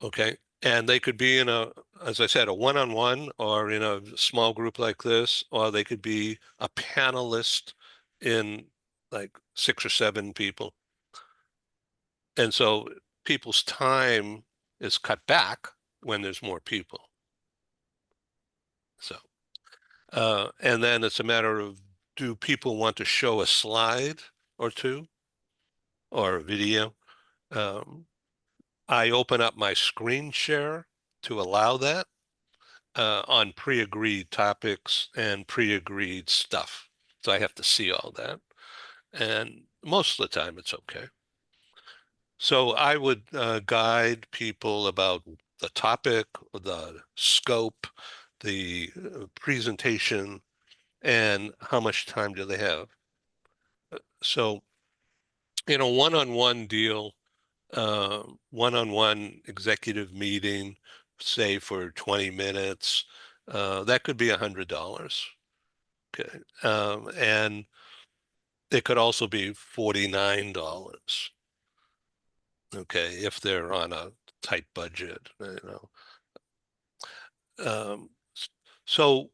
Okay. And they could be in a as I said, a one-on-one or in a small group like this, or they could be a panelist in like 6 or 7 people. And so people's time is cut back when there's more people. So, and then it's a matter of, do people want to show a slide or two or a video? I open up my screen share to allow that on pre-agreed topics and pre-agreed stuff. So I have to see all that. And most of the time it's okay. So I would guide people about the topic, the scope, the presentation, and how much time do they have. So in a one-on-one deal, one-on-one executive meeting, say for 20 minutes, that could be $100. Okay. And it could also be $49. Okay, if they're on a tight budget, you know. So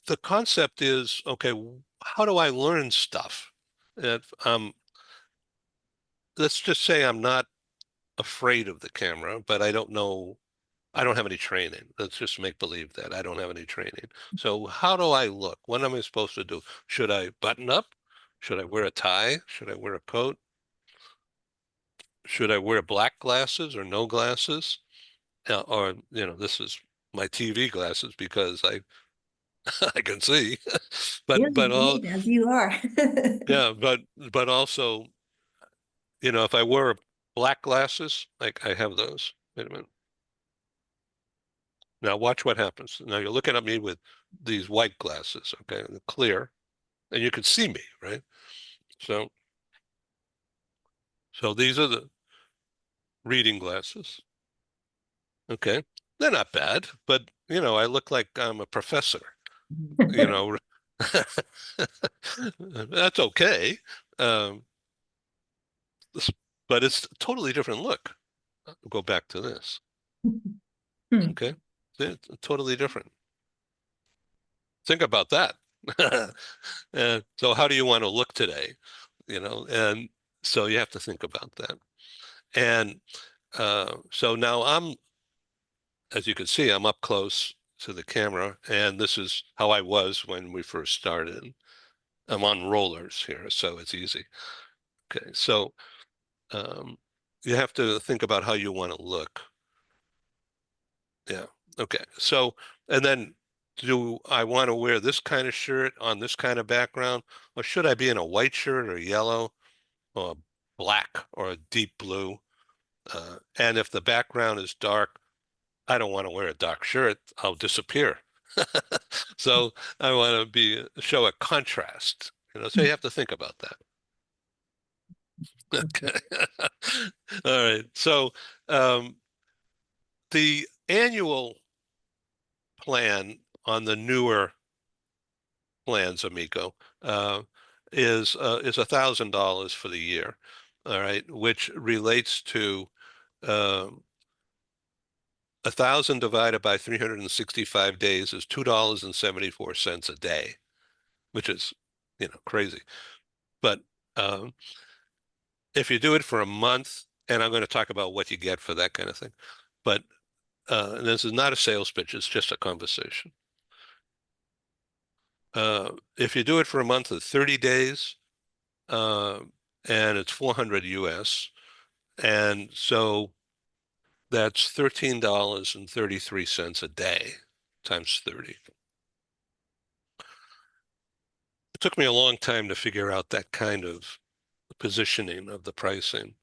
the concept is, okay, how do I learn stuff? If, let's just say I'm not afraid of the camera, but I don't know, I don't have any training. Let's just make believe that I don't have any training. So how do I look? What am I supposed to do? Should I button up? Should I wear a tie? Should I wear a coat? Should I wear black glasses or no glasses? Or, you know, this is my TV glasses because I I can see. You're But all, great as you are. yeah, but also, you know, if I wear black glasses, like I have those. Wait a minute. Now watch what happens. Now you're looking at me with these white glasses, okay, they're clear, and you can see me, right? So these are the reading glasses. Okay. They're not bad, but you know, I look like I'm a professor, you know. That's okay. Um, but it's a totally different look. I'll go back to this. Hmm. Okay. It's totally different. Think about that. And so how do you want to look today? You know, and so you have to think about that. And so now as you can see, I'm up close to the camera, and this is how I was when we first started. I'm on rollers here, so it's easy. Okay, so you have to think about how you want to look. Yeah, okay. So, and then do I want to wear this kind of shirt on this kind of background, or should I be in a white shirt or yellow or black or a deep blue? And if the background is dark, I don't want to wear a dark shirt. I'll disappear. So I want to show a contrast, you know, so you have to think about that. Okay. All right. So the annual plan on the newer plans, Amico, is $1,000 for the year. All right, which relates to 1,000 divided by 365 days is $2.74 a day, which is, you know, crazy. But if you do it for a month, and I'm going to talk about what you get for that kind of thing, but this is not a sales pitch, it's just a conversation. If you do it for a month of 30 days, uh, and it's 400 US, and so that's $13.33 a day times 30. It took me a long time to figure out that kind of positioning of the pricing,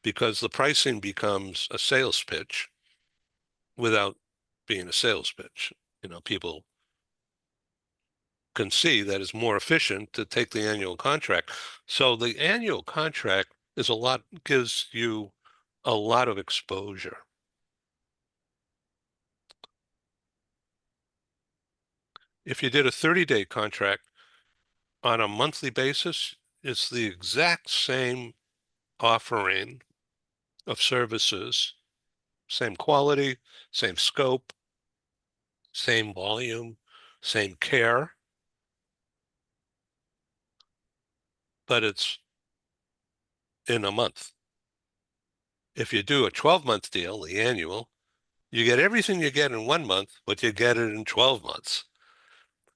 because the pricing becomes a sales pitch without being a sales pitch. You know, people can see that it's more efficient to take the annual contract. So the annual contract gives you a lot of exposure. If you did a 30-day contract on a monthly basis, it's the exact same offering of services same quality, same scope, same volume, same care, but it's in a month. If you do a 12-month deal, the annual, you get everything you get in 1 month, but you get it in 12 months.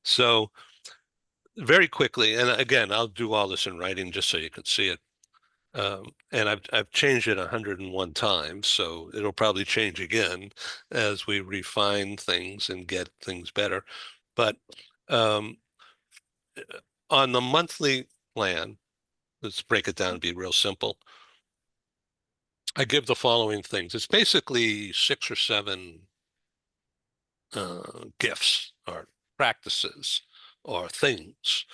So very quickly, and again, I'll do all this in writing just so you can see it. And I've changed it 101 times, so it'll probably change again as we refine things and get things better. But on the monthly plan, let's break it down and be real simple. I give the following things. It's basically 6 or 7 gifts or practices or things.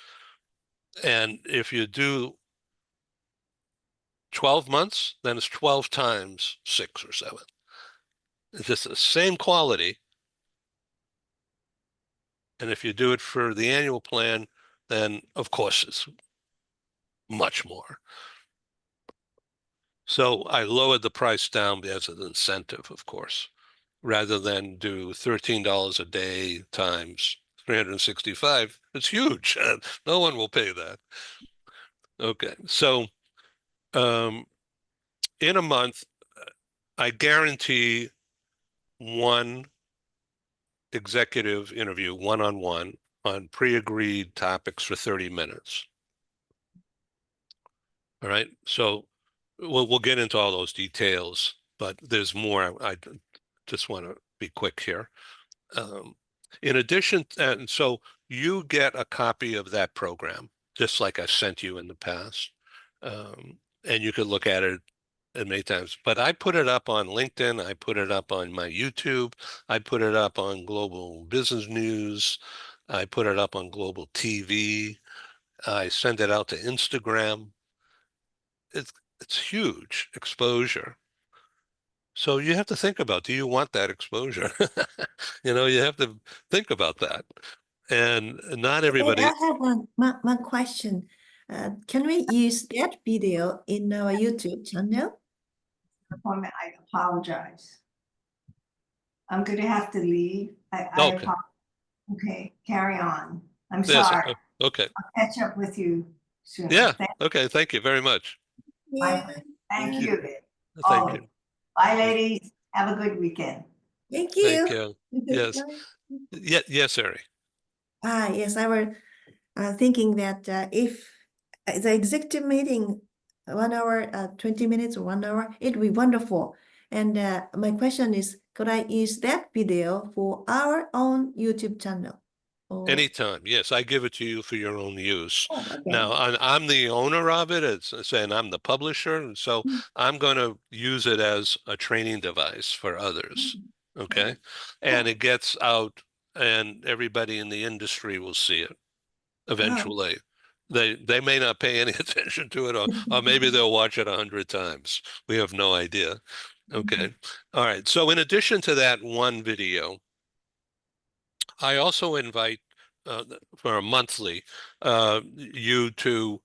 And if you do 12 months, then it's 12 times 6 or 7. It's just the same quality. And if you do it for the annual plan, then of course it's much more. So I lowered the price down as an incentive, of course, rather than do $13 a day times 365. It's huge. No one will pay that. Okay, so in a month, I guarantee one executive interview, one-on-one, on pre-agreed topics for 30 minutes. All right, so we'll get into all those details, but there's more. I just want to be quick here. In addition, and so you get a copy of that program, just like I sent you in the past, and you could look at it many times. But I put it up on LinkedIn. I put it up on my YouTube. I put it up on Global Business News. I put it up on Global TV. I send it out to Instagram. It's huge exposure. So you have to think about, do you want that exposure? You have to think about that. And not everybody. I have one question. Can we use that video in our YouTube channel? Appointment, I apologize. I'm gonna have to leave. Okay. Okay, carry on. I'm Yes. sorry. Okay. I'll catch up with you soon. Yeah. Okay. Thank you very much. Yeah. Thank You- you. Thank Always. you. Bye, ladies. Have a good weekend. Thank Thank you. you. Yes. Yeah. Yes, Ari. Yes, I was thinking that if the executive meeting, 1 hour, 20 minutes, 1 hour, it would be wonderful. And my question is, could I use that video for our own YouTube channel? Or... Anytime. Yes, I give it to you for your own use. Oh, okay. Now, I'm the owner of it. It's saying I'm the publisher. And so I'm going to use it as a training device for others. Okay. And it gets out and everybody in the industry will see it eventually. They may not pay any attention to it, or maybe they'll watch it 100 times. We have no idea. Okay. All right. So in addition to that one video, I also invite for a monthly you to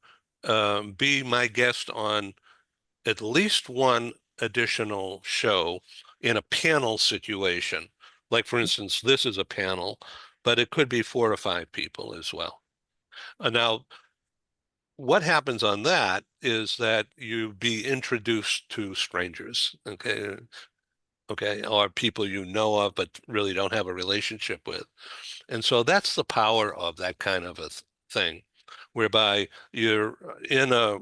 be my guest on at least one additional show in a panel situation. Like, for instance, this is a panel, but it could be 4 or 5 people as well. Now, what happens on that is that you be introduced to strangers, okay, or people you know of but really don't have a relationship with. And so that's the power of that kind of a thing, whereby you're in a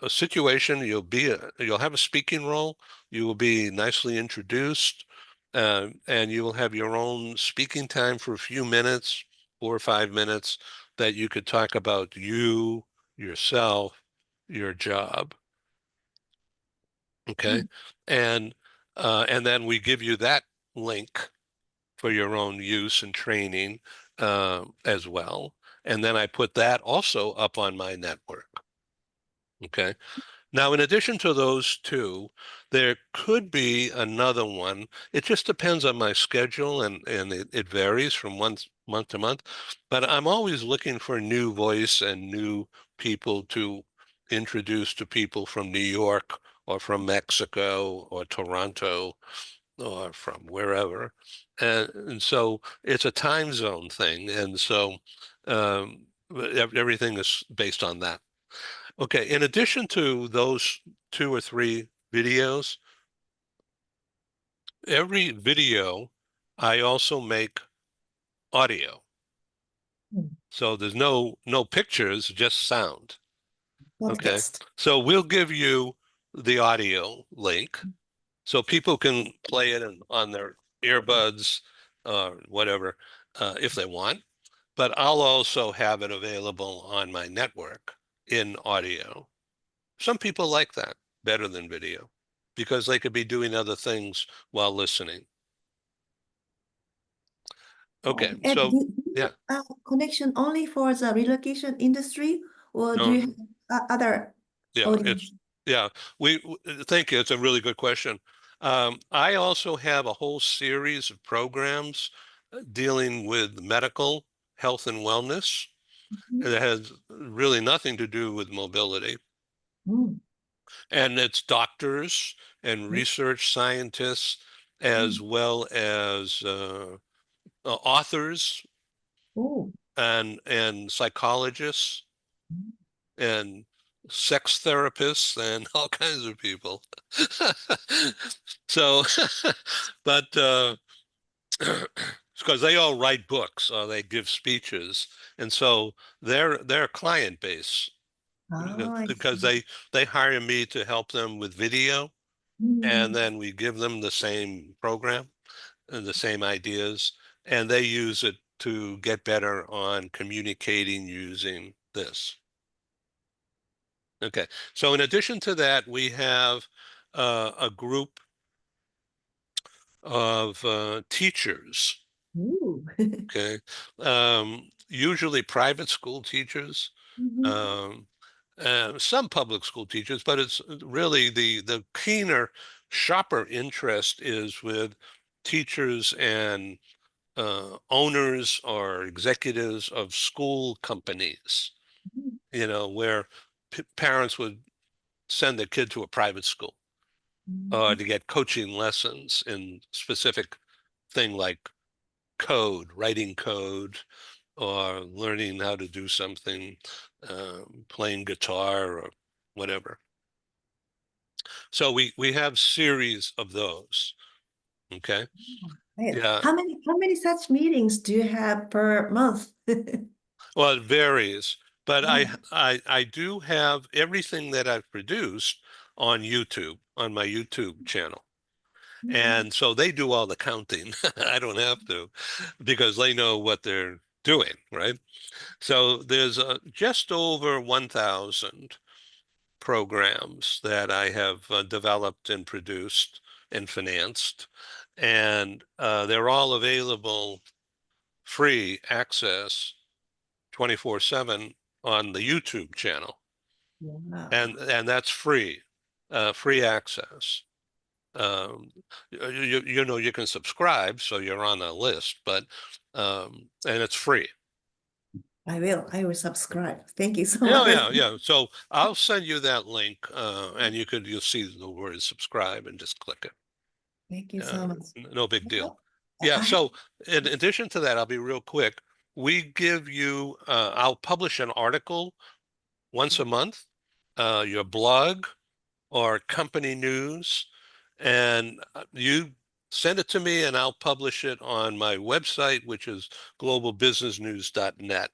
situation, you'll have a speaking role, you will be nicely introduced, and you will have your own speaking time for a few minutes, 4 or 5 minutes, that you could talk about you, yourself, your job. Okay. And then we give you that link for your own use and training as well. And then I put that also up on my network. Okay. Now, in addition to those 2, there could be another one. It just depends on my schedule, and it varies from month to month. But I'm always looking for new voice and new people to introduce to people from New York or from Mexico or Toronto or from wherever. And so it's a time zone thing. And so everything is based on that. Okay, in addition to those 2 or 3 videos, every video I also make audio. Hmm. So there's no pictures, just sound. Okay. Podcast. So we'll give you the audio link so people can play it on their earbuds or whatever if they want. But I'll also have it available on my network in audio. Some people like that better than video because they could be doing other things while listening. Okay, And so do you yeah, have a connection only for the relocation industry, or do you no, have other yeah, audience? yeah. Thank you. It's a really good question. I also have a whole series of programs dealing with medical health and wellness. Mhm. It has really nothing to do with mobility. Mm. And it's doctors and Mm. research scientists, as Mm. well as authors Oh. and psychologists Mm. and sex therapists and all kinds of people. So, but because they all write books or they give speeches, and so their client base Oh, I because see. they hire me to help them with video, and Mm. then we give them the same program and the same ideas, and they use it to get better on communicating using this. Okay, so in addition to that, we have a group of teachers, Ooh. okay, usually private school teachers, Mhm. um, some public school teachers, but it's really the keener, sharper interest is with teachers and owners or executives of school companies, Mhm. where parents would send their kid to a private school Mhm. to get coaching lessons in specific thing like code, writing code, or learning how to do something, playing guitar or whatever. So we have series of those. Okay. Right. Yeah. How many such meetings do you have per month? Well, it varies, but Oh. I do have everything that I've produced on YouTube, on my YouTube channel. Mhm. And so they do all the counting. I don't have to because they know what they're doing, right? So there's just over 1,000 programs that I have developed and produced and financed. And they're all available free access 24/7 on the YouTube channel. Wow. And that's free, free access. Um, you can subscribe, so you're on a list, but and it's free. I will subscribe. Thank you so Yeah, much. yeah, yeah. So I'll send you that link, and you'll see the word subscribe and just click it. Thank you so much. No big deal. Well, Yeah. I So in addition to that, I'll be real quick. We give you, I'll publish an article once a month, your blog or company news, and you send it to me and I'll publish it on my website, which is globalbusinessnews.net.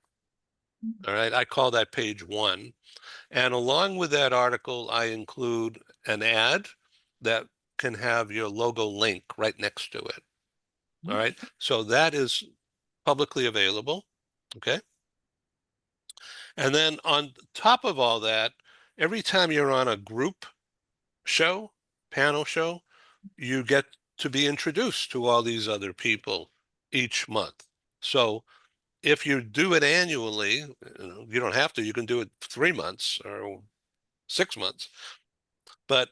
All right. I call that page 1. And along with that article, I include an ad that can have your logo link right next to it. All right. So that is publicly available. Okay. And then on top of all that, every time you're on a group show, panel show, you get to be introduced to all these other people each month. So if you do it annually, you don't have to, you can do it 3 months or 6 months. But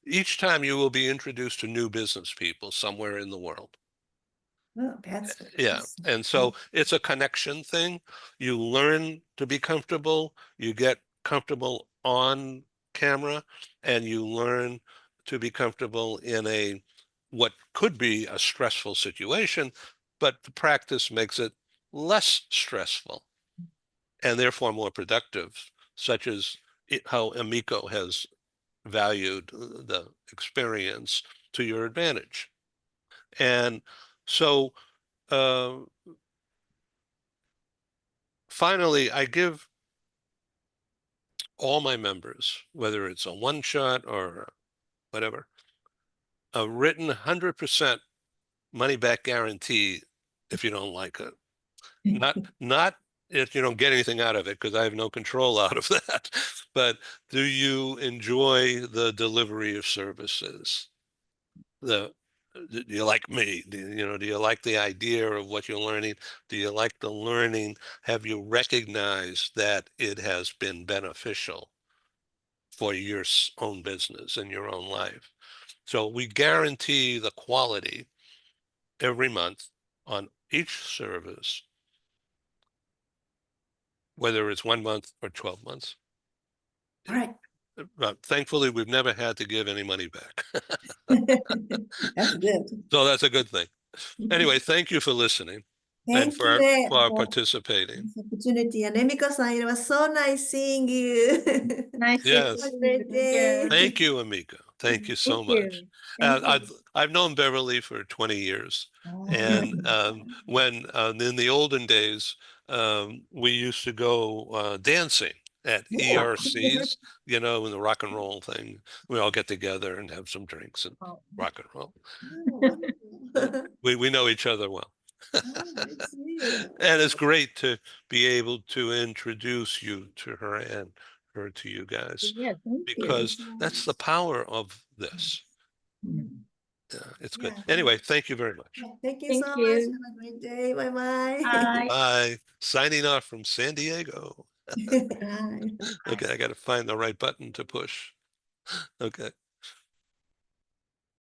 each time you will be introduced to new business people somewhere in the world. Oh, that's Yeah. awesome. And so it's a connection thing. You learn to be comfortable, you get comfortable on camera, and you learn to be comfortable in a what could be a stressful situation, but the practice makes it less stressful and therefore more productive, such as how Amico has valued the experience to your advantage. And so finally, I give all my members, whether it's a one shot or whatever, a written 100% money back guarantee if you don't like it. Not if you don't get anything out of it, because I have no control out of that. But do you enjoy the delivery of services? Do you like me? Do you like the idea of what you're learning? Do you like the learning? Have you recognized that it has been beneficial for your own business and your own life? So we guarantee the quality every month on each service, whether it's 1 month or 12 months. All right. Thankfully, we've never had to give any money back. That's good. So that's a good thing. Anyway, thank you for listening and Thank you for for participating. this opportunity. And Emiko-san, it was so nice seeing you. Nice to Yes. Have a see great you. day. Thank you, Amico. Thank you so Thank much. you. Thank you. I've known Beverly for 20 years. Oh, And when in the olden days, we used to go dancing at yeah. ERCs, in the rock and roll thing. We all get together and have some drinks and Oh. rock and roll. Oh, wonderful. We know each other well. Oh, I see. And it's great to be able to introduce you to her and her to you guys, Yeah, thank you. because that's the power of this. Mm. It's good. Yeah. Anyway, thank you very much. Yeah, thank you Thank so much. you. Have a great day. Bye-bye. Bye. Bye. Signing off from San Diego. Bye. Okay, I got to find the right button to push. Okay.